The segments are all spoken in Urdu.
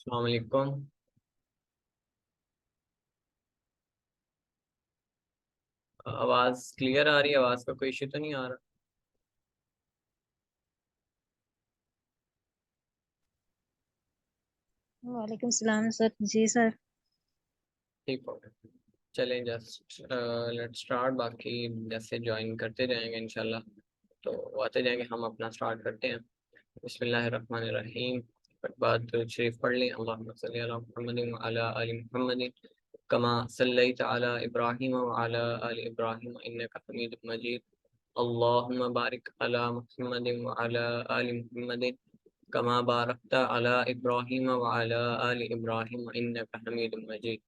السلام علیکم۔ آواز کلیئر آ رہی ہے؟ آواز کا کوئی ایشو تو نہیں آ رہا؟ وعلیکم السلام سر، جی سر۔ ٹھیک ہو گیا؟ چلیں جسٹ لیٹ اسٹارٹ، باقی جیسے جوائن کرتے جائیں گے انشاءاللہ تو آتے جائیں گے۔ ہم اپنا اسٹارٹ کرتے ہیں۔ بسم اللہ الرحمن الرحیم۔ بعد درود شریف پڑھ لیں۔ اللہم صلی علی محمد وعلی آل محمد کما صلیت علی ابراہیم وعلی آل ابراہیم انک حمید مجید۔ اللہم بارک علی محمد وعلی آل محمد کما بارکت علی ابراہیم وعلی آل ابراہیم انک حمید مجید۔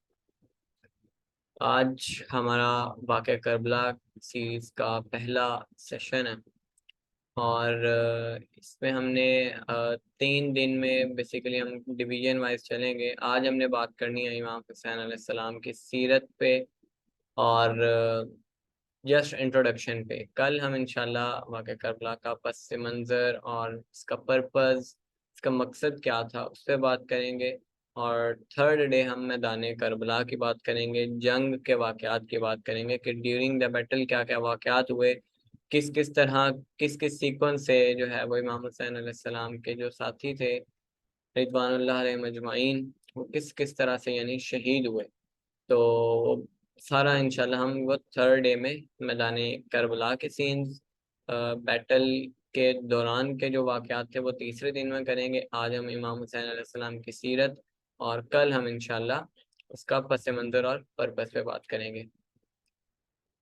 آج ہمارا واقعہ کربلا سیریز کا پہلا سیشن ہے، اور اس میں ہم نے 3 دن میں بیسیکلی ہم ڈویژن وائز چلیں گے۔ آج ہم نے بات کرنی ہے امام حسین علیہ السلام کی سیرت پہ اور جسٹ انٹروڈکشن پہ۔ کل ہم انشاءاللہ واقعہ کربلا کا پس منظر اور اس کا پرپز، اس کا مقصد کیا تھا، اس پہ بات کریں گے۔ اور تھرڈ ڈے ہم میدان کربلا کی بات کریں گے، جنگ کے واقعات کی بات کریں گے کہ ڈیورنگ دا بیٹل کیا کیا واقعات ہوئے، کس کس طرح کس سیکوینس سے جو ہے وہ امام حسین علیہ السلام کے جو ساتھی تھے رضوان اللہ علیہ مجمعین، وہ کس طرح سے یعنی شہید ہوئے۔ تو سارا انشاءاللہ ہم وہ تھرڈ ڈے میں میدان کربلا کے سینز، بیٹل کے دوران کے جو واقعات تھے وہ تیسرے دن میں کریں گے۔ آج ہم امام حسین علیہ السلام کی سیرت اور کل ہم انشاءاللہ اس کا پس منظر اور پرپس پہ بات کریں گے۔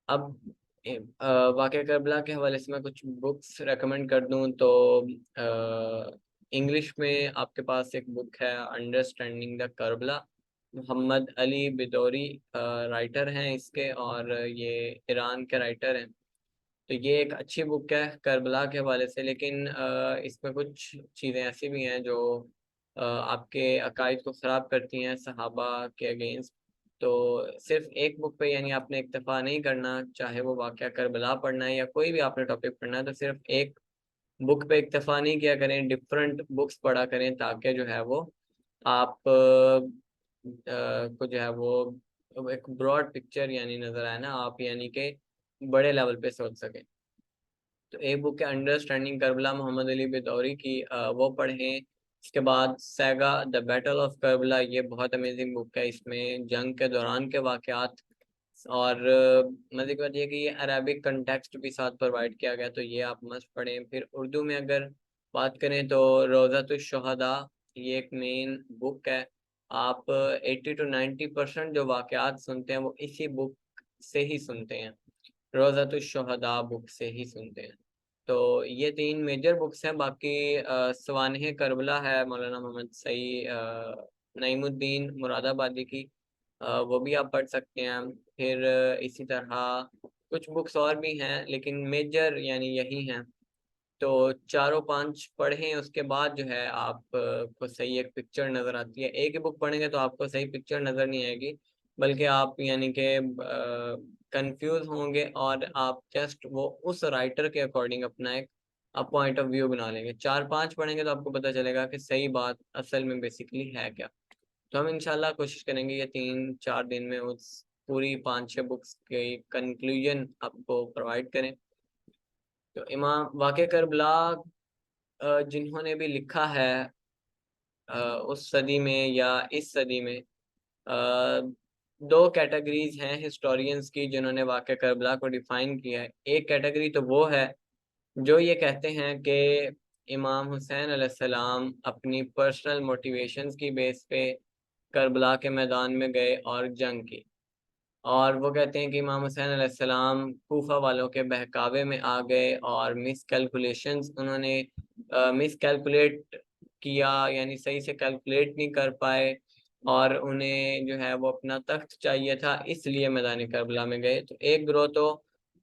اب واقعہ کربلا کے حوالے سے میں کچھ بکس ریکمینڈ کر دوں تو انگلش میں آپ کے پاس ایک بک ہے understanding the Karbala, Muhammad Ali Baduri writer ہیں اس کے، اور یہ ایران کے رائٹر ہیں۔ تو یہ ایک اچھی بک ہے کربلا کے حوالے سے، لیکن اس میں کچھ چیزیں ایسی بھی ہیں جو آپ کے عقائد کو خراب کرتی ہیں صحابہ کے اگینسٹ۔ تو صرف ایک بک پہ یعنی آپ نے اکتفا نہیں کرنا، چاہے وہ واقعہ کربلا پڑھنا ہے یا کوئی بھی آپ نے ٹاپک پڑھنا ہے تو صرف ایک بک پہ اکتفا نہیں کیا کریں، ڈفرینٹ بکس پڑھا کریں تاکہ جو ہے وہ آپ کو جو ہے وہ ایک براڈ پکچر یعنی نظر آئے نا، آپ یعنی کہ بڑے لیول پہ سوچ سکیں۔ تو ایک بک ہے انڈرسٹینڈنگ کربلا محمد علی بدوری کی، وہ پڑھیں۔ اس کے بعد سیگا دا بیٹل آف کربلا، یہ بہت امیزنگ بک ہے، اس میں جنگ کے دوران کے واقعات اور مزے کی بات یہ کہ یہ عربک کنٹیکسٹ بھی ساتھ پرووائڈ کیا گیا، تو یہ آپ مست پڑھیں۔ پھر اردو میں اگر بات کریں تو روضۃ الشہداء، یہ ایک مین بک ہے۔ آپ 80 to 90% جو واقعات سنتے ہیں وہ اسی بک سے ہی سنتے ہیں، روضۃ الشہداء بک سے ہی سنتے ہیں۔ تو یہ 3 میجر بکس ہیں۔ باقی سوانح کربلا ہے مولانا محمد سعید نعیم الدین مراد آبادی کی، وہ بھی آپ پڑھ سکتے ہیں۔ پھر اسی طرح کچھ بکس اور بھی ہیں لیکن میجر یعنی یہی ہیں، تو 4 و 5 پڑھیں۔ اس کے بعد جو ہے آپ کو صحیح ایک پکچر نظر آتی ہے۔ ایک ہی بک پڑھیں گے تو آپ کو صحیح پکچر نظر نہیں آئے گی، بلکہ آپ یعنی کہ کنفیوز ہوں گے، اور آپ جسٹ وہ اس رائٹر کے اکارڈنگ اپنا ایک پوائنٹ آف ویو بنا لیں گے۔ 4 5 پڑھیں گے تو آپ کو پتہ چلے گا کہ صحیح بات اصل میں بیسیکلی ہے کیا۔ تو ہم انشاءاللہ کوشش کریں گے یہ 3 4 دن میں اس پوری 5 6 بکس کی کنکلوژن آپ کو پرووائڈ کریں۔ تو امام واقعہ کربلا جنہوں نے بھی لکھا ہے اس صدی میں یا اس صدی میں، 2 کیٹیگریز ہیں ہسٹورینز کی جنہوں نے واقعہ کربلا کو ڈیفائن کیا ہے۔ ایک کیٹیگری تو وہ ہے جو یہ کہتے ہیں کہ امام حسین علیہ السلام اپنی پرسنل موٹیویشنز کی بیس پہ کربلا کے میدان میں گئے اور جنگ کی، اور وہ کہتے ہیں کہ امام حسین علیہ السلام کوفہ والوں کے بہکاوے میں آ گئے اور مس کیلکولیشنز انہوں نے مس کیلکولیٹ کیا، یعنی صحیح سے کیلکولیٹ نہیں کر پائے، اور انہیں جو ہے وہ اپنا تخت چاہیے تھا اس لیے میدان کربلا میں گئے۔ تو ایک گروہ تو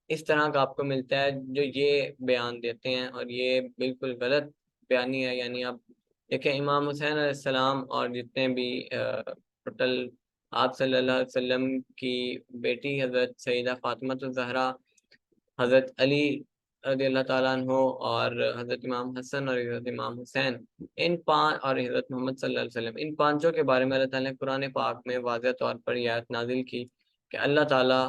اس طرح کا آپ کو ملتا ہے جو یہ بیان دیتے ہیں، اور یہ بالکل غلط بیانی ہے۔ یعنی آپ دیکھیں امام حسین علیہ السلام اور جتنے بھی ٹوٹل آپ صلی اللہ علیہ وسلم کی بیٹی حضرت سیدہ فاطمہ الزہرا، حضرت علی رضی اللہ تعالیٰ عنہ اور حضرت امام حسن اور حضرت امام حسین، ان پانچ اور حضرت محمد صلی اللہ علیہ وسلم، ان پانچوں کے بارے میں اللہ تعالیٰ نے قرآن پاک میں واضح طور پر یہ آیت نازل کی کہ اللہ تعالیٰ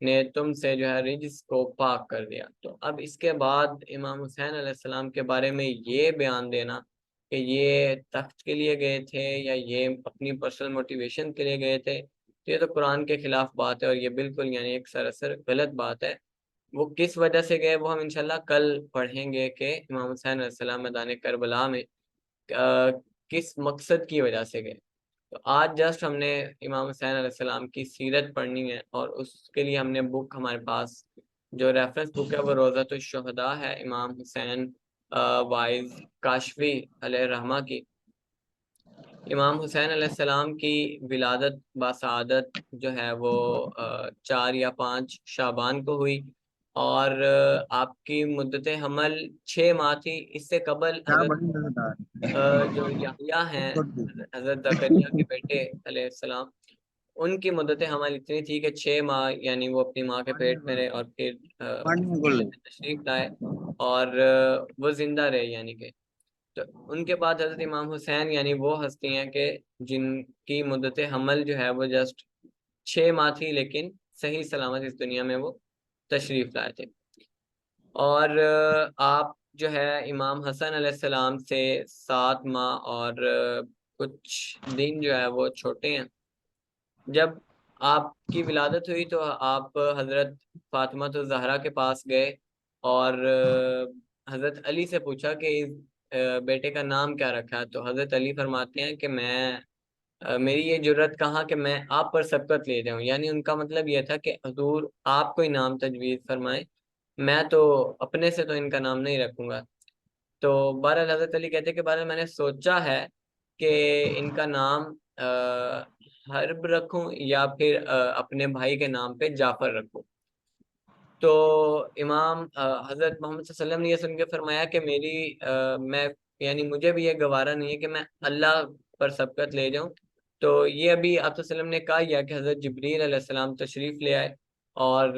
نے تم سے جو ہے رجس کو پاک کر دیا۔ تو اب اس کے بعد امام حسین علیہ السلام کے بارے میں یہ بیان دینا کہ یہ تخت کے لیے گئے تھے یا یہ اپنی پرسنل موٹیویشن کے لیے گئے تھے، تو یہ تو قرآن کے خلاف بات ہے، اور یہ بالکل یعنی ایک سراسر غلط بات ہے۔ وہ کس وجہ سے گئے وہ ہم انشاءاللہ کل پڑھیں گے کہ امام حسین علیہ السلام میدان کربلا میں کس مقصد کی وجہ سے گئے۔ تو آج جسٹ ہم نے امام حسین علیہ السلام کی سیرت پڑھنی ہے، اور اس کے لیے ہم نے بک ہمارے پاس جو ریفرنس بک ہے وہ روضۃ الشہداء ہے، امام حسین وائز کاشفی علیہ الرحمہ کی۔ امام حسین علیہ السلام کی ولادت باسعادت جو ہے وہ 4 یا 5 شعبان کو ہوئی، اور آپ کی مدت حمل 6 ماہ تھی۔ اس سے قبل حضرت جو یحییٰ ہیں، حضرت زکریا کے بیٹے علیہ السلام، ان کی مدت حمل اتنی تھی کہ 6 ماہ یعنی وہ اپنی ماں کے پیٹ میں رہے، اور پھر تشریف لائے اور وہ زندہ رہے، یعنی کہ تو ان کے بعد حضرت امام حسین یعنی وہ ہستی ہیں کہ جن کی مدت حمل جو ہے وہ جسٹ 6 ماہ تھی، لیکن صحیح سلامت اس دنیا میں وہ تشریف لائے تھے۔ اور آپ جو ہے امام حسن علیہ السلام سے 7 ماہ اور کچھ دن جو ہے وہ چھوٹے ہیں۔ جب آپ کی ولادت ہوئی تو آپ حضرت فاطمہ الزہرا کے پاس گئے اور حضرت علی سے پوچھا کہ بیٹے کا نام کیا رکھا ہے؟ تو حضرت علی فرماتے ہیں کہ میری یہ جرت کہاں کہ میں آپ پر سبقت لے جاؤں، یعنی ان کا مطلب یہ تھا کہ حضور آپ کوئی نام تجویز فرمائیں، میں تو اپنے سے تو ان کا نام نہیں رکھوں گا۔ تو بہرحال حضرت علی کہتے کہ بہرحال میں نے سوچا ہے کہ ان کا نام حرب رکھوں یا پھر اپنے بھائی کے نام پہ جعفر رکھوں۔ تو امام حضرت محمد صلی اللہ علیہ وسلم نے یہ سن کے فرمایا کہ میں یعنی مجھے بھی یہ گوارا نہیں ہے کہ میں اللہ پر سبقت لے جاؤں۔ تو یہ ابھی آپ صلی اللہ علیہ وسلم نے کہا یا کہ حضرت جبریل علیہ السلام تشریف لے آئے، اور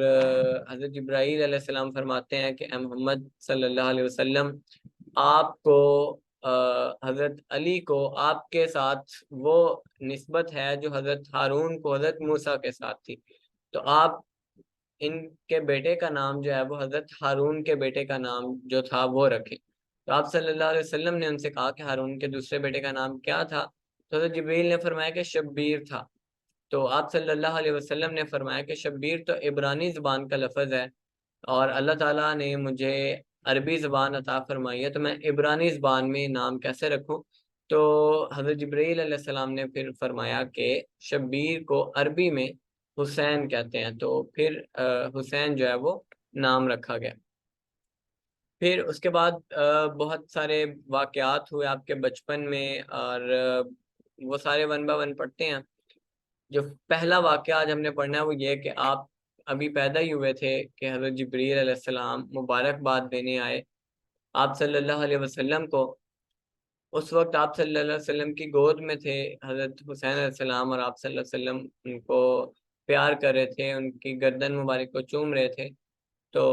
حضرت جبرائیل علیہ السلام فرماتے ہیں کہ اے محمد صلی اللہ علیہ وسلم، آپ کو حضرت علی کو آپ کے ساتھ وہ نسبت ہے جو حضرت ہارون کو حضرت موسیٰ کے ساتھ تھی، تو آپ ان کے بیٹے کا نام جو ہے وہ حضرت ہارون کے بیٹے کا نام جو تھا وہ رکھیں۔ تو آپ صلی اللہ علیہ وسلم نے ان سے کہا کہ ہارون کے دوسرے بیٹے کا نام کیا تھا؟ تو حضرت جبریل نے فرمایا کہ شبیر تھا۔ تو آپ صلی اللہ علیہ وسلم نے فرمایا کہ شبیر تو عبرانی زبان کا لفظ ہے، اور اللہ تعالیٰ نے مجھے عربی زبان عطا فرمائی ہے، تو میں عبرانی زبان میں نام کیسے رکھوں؟ تو حضرت جبرائیل علیہ السلام نے پھر فرمایا کہ شبیر کو عربی میں حسین کہتے ہیں، تو پھر حسین جو ہے وہ نام رکھا گیا۔ پھر اس کے بعد بہت سارے واقعات ہوئے آپ کے بچپن میں، اور وہ سارے ون با ون پڑھتے ہیں۔ جو پہلا واقعہ آج ہم نے پڑھنا ہے وہ یہ کہ آپ ابھی پیدا ہی ہوئے تھے کہ حضرت جبریل علیہ السلام مبارکباد دینے آئے آپ صلی اللہ علیہ وسلم کو۔ اس وقت آپ صلی اللہ علیہ وسلم کی گود میں تھے حضرت حسین علیہ السلام، اور آپ صلی اللہ علیہ وسلم ان کو پیار کر رہے تھے، ان کی گردن مبارک کو چوم رہے تھے۔ تو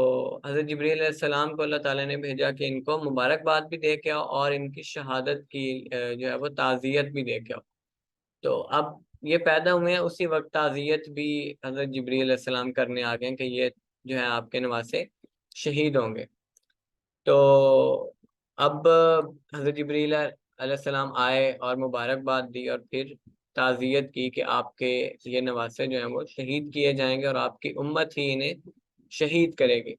حضرت جبریل علیہ السلام کو اللہ تعالیٰ نے بھیجا کہ ان کو مبارکباد بھی دے کے آؤ، اور ان کی شہادت کی جو ہے وہ تعزیت بھی دے کے آؤ۔ تو اب یہ پیدا ہوئے ہیں، اسی وقت تعزیت بھی حضرت جبریل علیہ السلام کرنے آ گئے کہ یہ جو ہے آپ کے نواسے شہید ہوں گے۔ تو اب حضرت جبریل علیہ السلام آئے اور مبارکباد دی، اور پھر تعزیت کی کہ آپ کے یہ نواسے جو ہیں وہ شہید کیے جائیں گے، اور آپ کی امت ہی انہیں شہید کرے گی۔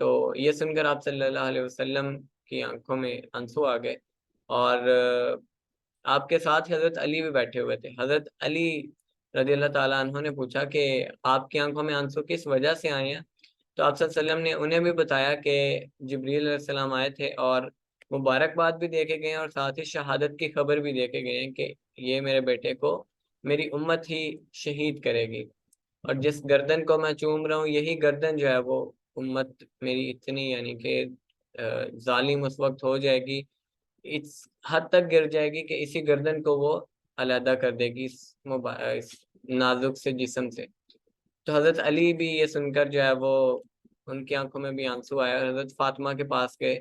تو یہ سن کر آپ صلی اللہ علیہ وسلم کی آنکھوں میں آنسو آ گئے، اور آپ کے ساتھ حضرت علی بھی بیٹھے ہوئے تھے۔ حضرت علی رضی اللہ تعالیٰ عنہ نے پوچھا کہ آپ کی آنکھوں میں آنسو کس وجہ سے آئے ہیں؟ تو آپ صلی اللہ علیہ وسلم نے انہیں بھی بتایا کہ جبریل علیہ السلام آئے تھے اور مبارکباد بھی دے کے گئے ہیں، اور ساتھ ہی شہادت کی خبر بھی دے کے گئے ہیں کہ یہ میرے بیٹے کو میری امت ہی شہید کرے گی، اور جس گردن کو میں چوم رہا ہوں یہی گردن جو ہے وہ امت میری اتنی یعنی کہ ظالم اس وقت ہو جائے گی، اس حد تک گر جائے گی کہ اسی گردن کو وہ علیحدہ کر دے گی اس نازک سے جسم سے۔ تو حضرت علی بھی یہ سن کر جو ہے وہ ان کی آنکھوں میں بھی آنسو آیا، حضرت فاطمہ کے پاس گئے۔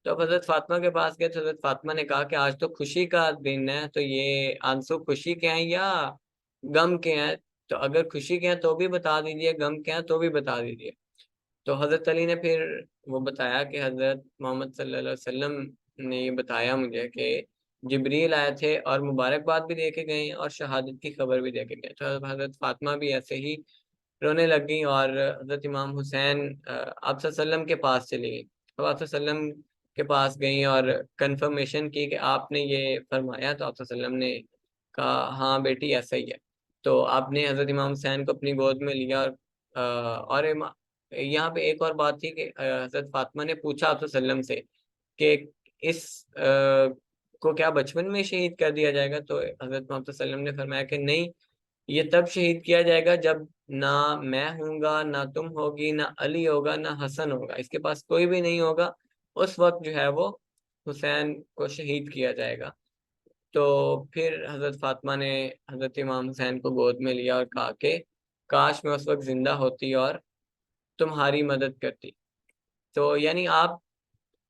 تو اب حضرت فاطمہ کے پاس گئے تو حضرت فاطمہ نے کہا کہ آج تو خوشی کا دن ہے، تو یہ آنسو خوشی کے ہیں یا غم کے ہیں؟ تو اگر خوشی کے ہیں تو بھی بتا دیجیے، غم کے ہیں تو بھی بتا دیجیے۔ تو حضرت علی نے پھر وہ بتایا کہ حضرت محمد صلی اللہ علیہ وسلم نے یہ بتایا مجھے کہ جبریل آئے تھے اور مبارکباد بھی دے کے گئے اور شہادت کی خبر بھی دے کے گئے۔ تو حضرت فاطمہ بھی ایسے ہی رونے لگ گئیں اور حضرت امام حسین آپ صلی اللہ علیہ وسلم کے پاس چلی گئی۔ اب آپ صلی اللہ علیہ وسلم کے پاس گئیں اور کنفرمیشن کی کہ آپ نے یہ فرمایا، تو آپ صلی اللہ علیہ وسلم نے کہا ہاں بیٹی ایسا ہی ہے۔ تو آپ نے حضرت امام حسین کو اپنی گود میں لیا، اور یہاں پہ ایک اور بات تھی کہ حضرت فاطمہ نے پوچھا آپ صلی اللہ علیہ وسلم سے کہ اس کو کیا بچپن میں شہید کر دیا جائے گا؟ تو حضرت محمد صلی اللہ علیہ وسلم نے فرمایا کہ نہیں، یہ تب شہید کیا جائے گا جب نہ میں ہوں گا، نہ تم ہوگی، نہ علی ہوگا، نہ حسن ہوگا، اس کے پاس کوئی بھی نہیں ہوگا، اس وقت جو ہے وہ حسین کو شہید کیا جائے گا۔ تو پھر حضرت فاطمہ نے حضرت امام حسین کو گود میں لیا اور کہا کہ کاش میں اس وقت زندہ ہوتی اور تمہاری مدد کرتی۔ تو یعنی آپ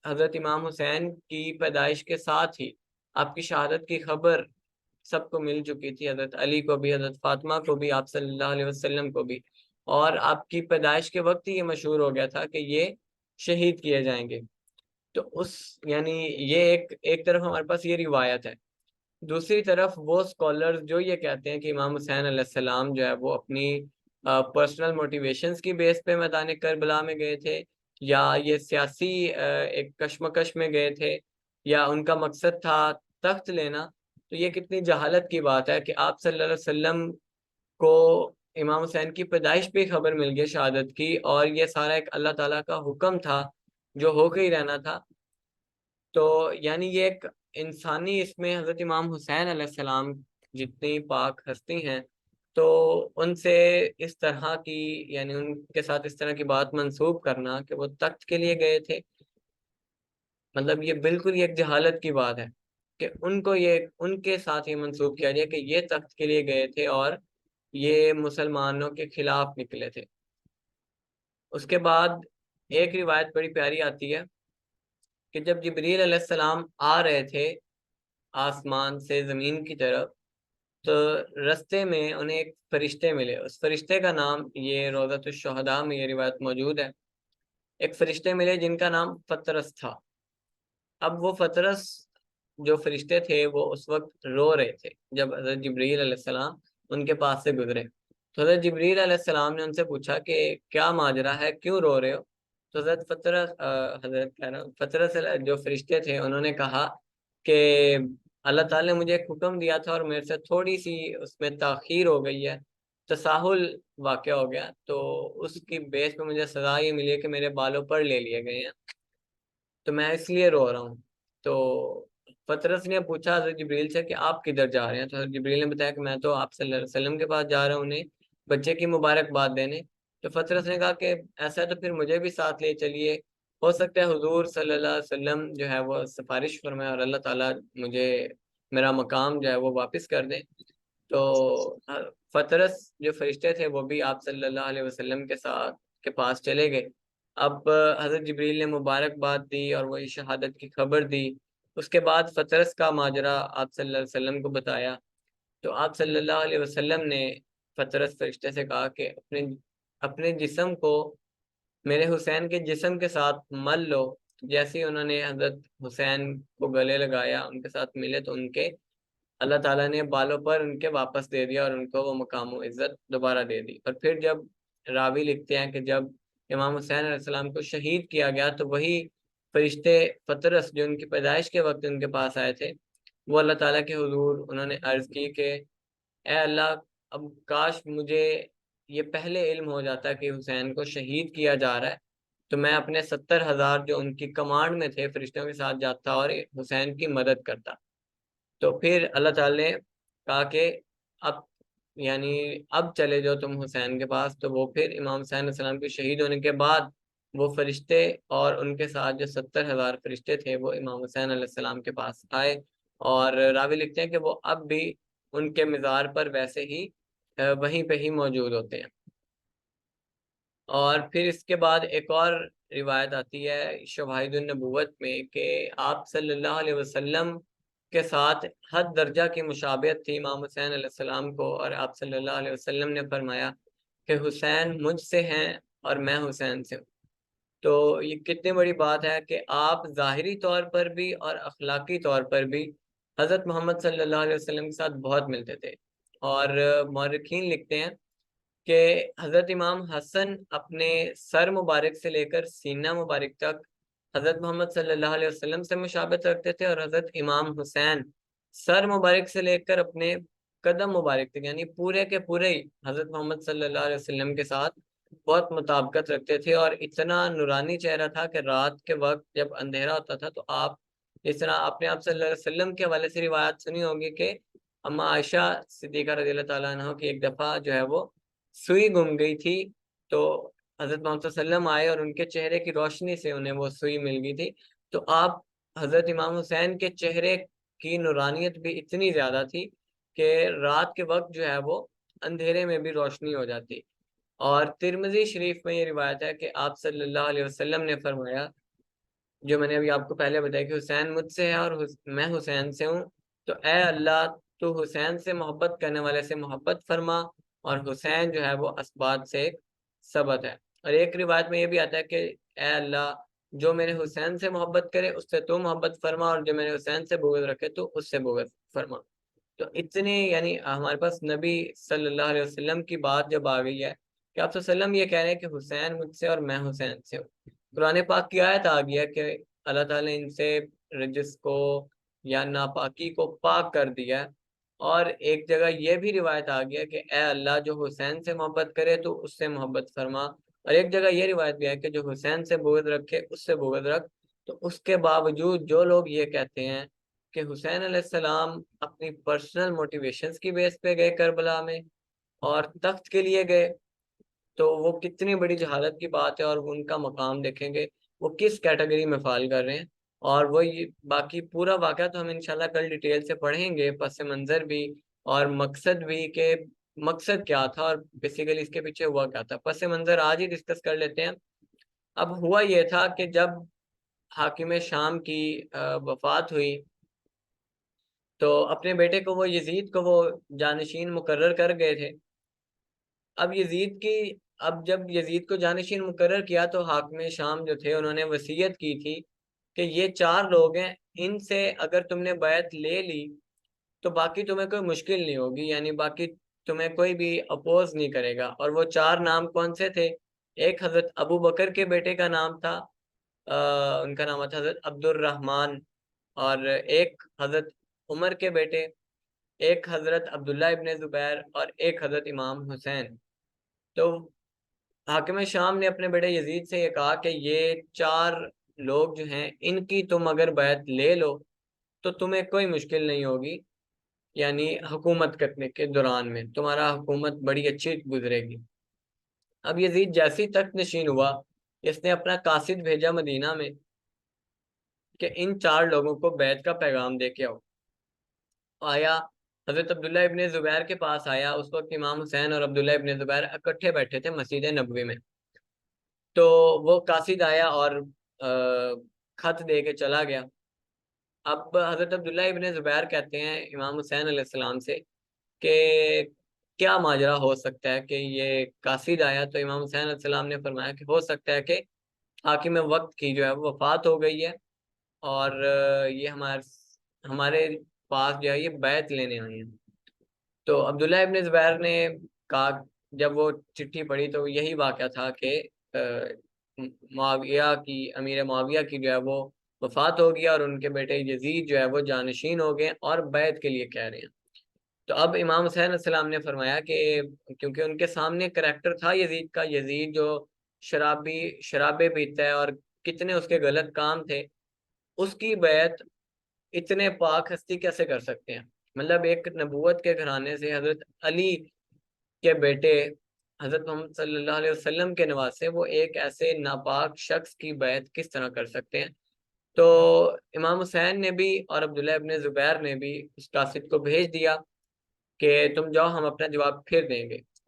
حضرت امام حسین کی پیدائش کے ساتھ ہی آپ کی شہادت کی خبر سب کو مل چکی تھی، حضرت علی کو بھی، حضرت فاطمہ کو بھی، آپ صلی اللہ علیہ وسلم کو بھی، اور آپ کی پیدائش کے وقت ہی یہ مشہور ہو گیا تھا کہ یہ شہید کیے جائیں گے۔ تو یعنی یہ ایک طرف ہمارے پاس یہ روایت ہے، دوسری طرف وہ سکولرز جو یہ کہتے ہیں کہ امام حسین علیہ السلام جو ہے وہ اپنی پرسنل موٹیویشنز کی بیس پہ میدان کربلا میں گئے تھے، یا یہ سیاسی ایک کشمکش میں گئے تھے، یا ان کا مقصد تھا تخت لینا، تو یہ کتنی جہالت کی بات ہے کہ آپ صلی اللہ علیہ وسلم کو امام حسین کی پیدائش پہ خبر مل گئی شہادت کی، اور یہ سارا ایک اللہ تعالیٰ کا حکم تھا جو ہو کے ہی رہنا تھا۔ تو یعنی یہ ایک انسانی، اس میں حضرت امام حسین علیہ السلام جتنی پاک ہستی ہیں، تو ان سے اس طرح کی، یعنی ان کے ساتھ اس طرح کی بات منسوب کرنا کہ وہ تخت کے لیے گئے تھے، مطلب یہ بالکل ایک جہالت کی بات ہے کہ ان کے ساتھ یہ منسوب کیا جائے کہ یہ تخت کے لیے گئے تھے اور یہ مسلمانوں کے خلاف نکلے تھے۔ اس کے بعد ایک روایت بڑی پیاری آتی ہے کہ جب جبریل علیہ السلام آ رہے تھے آسمان سے زمین کی طرف، تو رستے میں انہیں ایک فرشتے ملے، اس فرشتے کا نام، یہ روضۃ الشہداء میں یہ روایت موجود ہے، ایک فرشتے ملے جن کا نام پطرس تھا۔ اب وہ پطرس جو فرشتے تھے وہ اس وقت رو رہے تھے جب حضرت جبریل علیہ السلام ان کے پاس سے گزرے۔ تو حضرت جبریل علیہ السلام نے ان سے پوچھا کہ کیا ماجرا ہے، کیوں رو رہے ہو؟ تو پطرس جو فرشتے تھے انہوں نے کہا کہ اللہ تعالیٰ نے مجھے ایک حکم دیا تھا اور میرے سے تھوڑی سی اس میں تاخیر ہو گئی ہے، تساہل واقع ہو گیا، تو اس کی بیس پہ مجھے سزا یہ ملی ہے کہ میرے بالوں پر لے لیے گئے ہیں، تو میں اس لیے رو رہا ہوں۔ تو پطرس نے پوچھا حضرت جبریل سے کہ آپ کدھر جا رہے ہیں؟ تو حضرت جبریل نے بتایا کہ میں تو آپ صلی اللہ علیہ وسلم کے پاس جا رہا ہوں انہیں بچے کی مبارکباد دینے۔ تو پطرس نے کہا کہ ایسا ہے تو پھر مجھے بھی ساتھ لے چلیے، ہو سکتا ہے حضور صلی اللہ علیہ وسلم جو ہے وہ سفارش فرمائے اور اللہ تعالیٰ مجھے میرا مقام جو ہے وہ واپس کر دیں۔ تو پطرس جو فرشتے تھے وہ بھی آپ صلی اللہ علیہ وسلم کے پاس چلے گئے۔ اب حضرت جبریل نے مبارکباد دی اور وہی شہادت کی خبر دی۔ اس کے بعد پطرس کا ماجرا آپ صلی اللہ علیہ وسلم کو بتایا، تو آپ صلی اللہ علیہ وسلم نے پطرس فرشتے سے کہا کہ اپنے جسم کو میرے حسین کے جسم کے ساتھ مل لو۔ جیسے ہی انہوں نے حضرت حسین کو گلے لگایا، ان کے ساتھ ملے، تو ان کے اللہ تعالیٰ نے بالوں پر ان کے واپس دے دیا اور ان کو وہ مقام و عزت دوبارہ دے دی۔ اور پھر جب راوی لکھتے ہیں کہ جب امام حسین علیہ السلام کو شہید کیا گیا تو وہی فرشتے پطرس جو ان کی پیدائش کے وقت ان کے پاس آئے تھے، وہ اللہ تعالیٰ کے حضور انہوں نے عرض کی کہ اے اللہ، اب کاش مجھے یہ پہلے علم ہو جاتا کہ حسین کو شہید کیا جا رہا ہے، تو میں اپنے 70,000 جو ان کی کمانڈ میں تھے فرشتوں کے ساتھ جاتا اور حسین کی مدد کرتا۔ تو پھر اللہ تعالیٰ نے کہا کہ اب یعنی اب چلے جاؤ تم حسین کے پاس۔ تو وہ پھر امام حسین علیہ السلام کے شہید ہونے کے بعد وہ فرشتے اور ان کے ساتھ جو 70,000 فرشتے تھے وہ امام حسین علیہ السلام کے پاس آئے، اور راوی لکھتے ہیں کہ وہ اب بھی ان کے مزار پر ویسے ہی وہیں پہ ہی موجود ہوتے ہیں۔ اور پھر اس کے بعد ایک اور روایت آتی ہے شواہد النبوت میں کہ آپ صلی اللہ علیہ وسلم کے ساتھ حد درجہ کی مشابہت تھی امام حسین علیہ السلام کو، اور آپ صلی اللہ علیہ وسلم نے فرمایا کہ حسین مجھ سے ہیں اور میں حسین سے ہوں۔ تو یہ کتنی بڑی بات ہے کہ آپ ظاہری طور پر بھی اور اخلاقی طور پر بھی حضرت محمد صلی اللہ علیہ وسلم کے ساتھ بہت ملتے تھے۔ اور مورخین لکھتے ہیں کہ حضرت امام حسن اپنے سر مبارک سے لے کر سینہ مبارک تک حضرت محمد صلی اللہ علیہ وسلم سے مشابہت رکھتے تھے، اور حضرت امام حسین سر مبارک سے لے کر اپنے قدم مبارک تک یعنی پورے کے پورے ہی حضرت محمد صلی اللہ علیہ وسلم کے ساتھ بہت مطابقت رکھتے تھے، اور اتنا نورانی چہرہ تھا کہ رات کے وقت جب اندھیرا ہوتا تھا تو آپ جس طرح آپ نے آپ صلی اللہ علیہ وسلم کے حوالے سے روایت سنی ہوگی کہ اما عائشہ صدیقہ رضی اللہ تعالیٰ عنہ کی ایک دفعہ جو ہے وہ سوئی گم گئی تھی، تو حضرت محمد صلی اللہ علیہ وسلم آئے اور ان کے چہرے کی روشنی سے انہیں وہ سوئی مل گئی تھی۔ تو آپ حضرت امام حسین کے چہرے کی نورانیت بھی اتنی زیادہ تھی کہ رات کے وقت جو ہے وہ اندھیرے میں بھی روشنی ہو جاتی۔ اور ترمذی شریف میں یہ روایت ہے کہ آپ صلی اللہ علیہ وسلم نے فرمایا، جو میں نے ابھی آپ کو پہلے بتایا کہ حسین مجھ سے ہے اور میں حسین سے ہوں، تو اے اللہ تو حسین سے محبت کرنے والے سے محبت فرما، اور حسین جو ہے وہ اسبات سے ایک ثبت ہے۔ اور ایک روایت میں یہ بھی آتا ہے کہ اے اللہ جو میرے حسین سے محبت کرے اس سے تو محبت فرما، اور جو میرے حسین سے بغض رکھے تو اس سے بغض فرما۔ تو اتنے یعنی ہمارے پاس نبی صلی اللہ علیہ وسلم کی بات جب آ گئی ہے کہ آپ صلی اللہ علیہ وسلم یہ کہہ رہے ہیں کہ حسین مجھ سے اور میں حسین سے ہوں، قرآن پاک کی آیت آ گیا کہ اللہ تعالیٰ نے ان سے رجس کو یا ناپاکی کو پاک کر دیا، اور ایک جگہ یہ بھی روایت آ گیا کہ اے اللہ جو حسین سے محبت کرے تو اس سے محبت فرما، اور ایک جگہ یہ روایت بھی ہے کہ جو حسین سے بغض رکھے اس سے بغض رکھ۔ تو اس کے باوجود جو لوگ یہ کہتے ہیں کہ حسین علیہ السلام اپنی پرسنل موٹیویشنز کی بیس پہ گئے کربلا میں اور تخت کے لیے گئے، تو وہ کتنی بڑی جہالت کی بات ہے، اور ان کا مقام دیکھیں گے وہ کس کیٹیگری میں فال کر رہے ہیں۔ اور وہ باقی پورا واقعہ تو ہم انشاءاللہ کل ڈیٹیل سے پڑھیں گے، پس منظر بھی اور مقصد بھی کہ مقصد کیا تھا اور بیسیکلی اس کے پیچھے ہوا کیا تھا۔ پس منظر آج ہی ڈسکس کر لیتے ہیں۔ اب ہوا یہ تھا کہ جب حاکم شام کی وفات ہوئی تو اپنے بیٹے کو وہ یزید کو وہ جانشین مقرر کر گئے تھے۔ اب جب یزید کو جانشین مقرر کیا تو حاکم شام جو تھے انہوں نے وصیت کی تھی کہ یہ 4 لوگ ہیں، ان سے اگر تم نے بیعت لے لی تو باقی تمہیں کوئی مشکل نہیں ہوگی، یعنی باقی تمہیں کوئی بھی اپوز نہیں کرے گا۔ اور وہ 4 نام کون سے تھے؟ ایک حضرت ابو بکر کے بیٹے کا نام تھا، ان کا نام تھا حضرت عبد الرحمن، اور ایک حضرت عمر کے بیٹے، ایک حضرت عبداللہ ابن زبیر، اور ایک حضرت امام حسین۔ تو حاکم شام نے اپنے بیٹے یزید سے یہ کہا کہ یہ 4 لوگ جو ہیں ان کی تم اگر بیعت لے لو تو تمہیں کوئی مشکل نہیں ہوگی، یعنی حکومت کرنے کے دوران میں تمہارا حکومت بڑی اچھی گزرے گی۔ اب یزید جیسی تخت نشین ہوا، اس نے اپنا قاصد بھیجا مدینہ میں کہ ان 4 لوگوں کو بیعت کا پیغام دے کے آؤ۔ آیا حضرت عبداللہ ابن زبیر کے پاس آیا، اس وقت امام حسین اور عبداللہ ابن زبیر اکٹھے بیٹھے تھے مسجد نبوی میں۔ تو وہ قاصد آیا اور خط دے کے چلا گیا۔ اب حضرت عبداللہ ابن زبیر کہتے ہیں امام حسین علیہ السلام سے کہ کیا ماجرا ہو سکتا ہے کہ یہ قاصد آیا؟ تو امام حسین علیہ السلام نے فرمایا کہ ہو سکتا ہے کہ حاکم وقت کی جو ہے وہ وفات ہو گئی ہے، اور یہ ہمارے پاس جو ہے یہ بیعت لینے آئے ہیں۔ تو عبداللہ ابن زبیر نے کہا، جب وہ چٹھی پڑھی تو یہی واقعہ تھا کہ معاویہ کی امیر معاویہ کی جو ہے وہ وفات ہو گیا، اور ان کے بیٹے یزید جو ہے وہ جانشین ہو گئے اور بیعت کے لیے کہہ رہے ہیں۔ تو اب امام حسین علیہ السلام نے فرمایا کہ کیونکہ ان کے سامنے کریکٹر تھا یزید کا، یزید جو شرابے پیتا ہے اور کتنے اس کے غلط کام تھے، اس کی بیعت اتنے پاک ہستی کیسے کر سکتے ہیں؟ مطلب ایک نبوت کے گھرانے سے حضرت علی کے بیٹے حضرت محمد صلی اللہ علیہ وسلم کے نواسے وہ ایک ایسے ناپاک شخص کی بیعت کس طرح کر سکتے ہیں؟ تو امام حسین نے بھی اور عبداللہ ابن زبیر نے بھی اس قاصد کو بھیج دیا کہ تم جاؤ، ہم اپنا جواب پھر دیں گے۔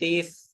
30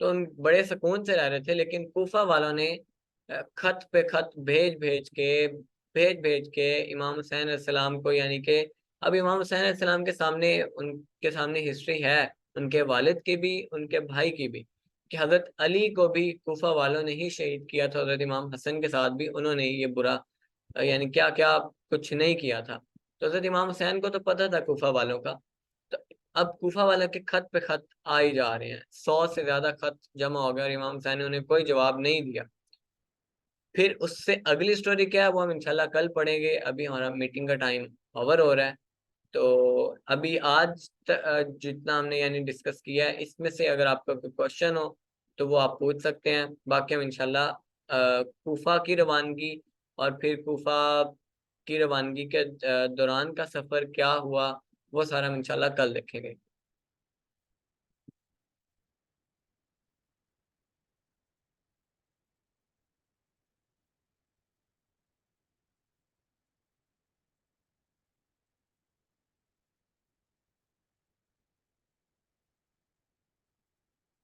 تو ان بڑے سکون سے رہ رہے تھے، لیکن کوفہ والوں نے خط پہ خط بھیج بھیج کے امام حسین علیہ السلام کو، یعنی کہ اب امام حسین علیہ السلام کے سامنے، ان کے سامنے ہسٹری ہے ان کے والد کی بھی، ان کے بھائی کی بھی، کہ حضرت علی کو بھی کوفہ والوں نے ہی شہید کیا تھا، حضرت امام حسن کے ساتھ بھی انہوں نے یہ برا یعنی کیا کیا کچھ نہیں کیا تھا۔ تو حضرت امام حسین کو تو پتہ تھا کوفہ والوں کا، تو اب کوفہ والوں کے خط پہ خط آ ہی جا رہے ہیں، 100 سے زیادہ خط جمع ہو گیا اور امام حسین نے انہیں کوئی جواب نہیں دیا۔ پھر اس سے اگلی سٹوری کیا ہے وہ ہم انشاءاللہ کل پڑھیں گے، ابھی ہمارا میٹنگ کا ٹائم اوور ہو رہا ہے۔ تو ابھی آج جتنا ہم نے یعنی ڈسکس کیا ہے، اس میں سے اگر آپ کا کوئی کوشچن ہو تو وہ آپ پوچھ سکتے ہیں، باقی ہم انشاءاللہ کوفہ کی روانگی اور پھر کوفہ کی روانگی کے دوران کا سفر کیا ہوا وہ سارا ہم انشاءاللہ کل دیکھیں گے۔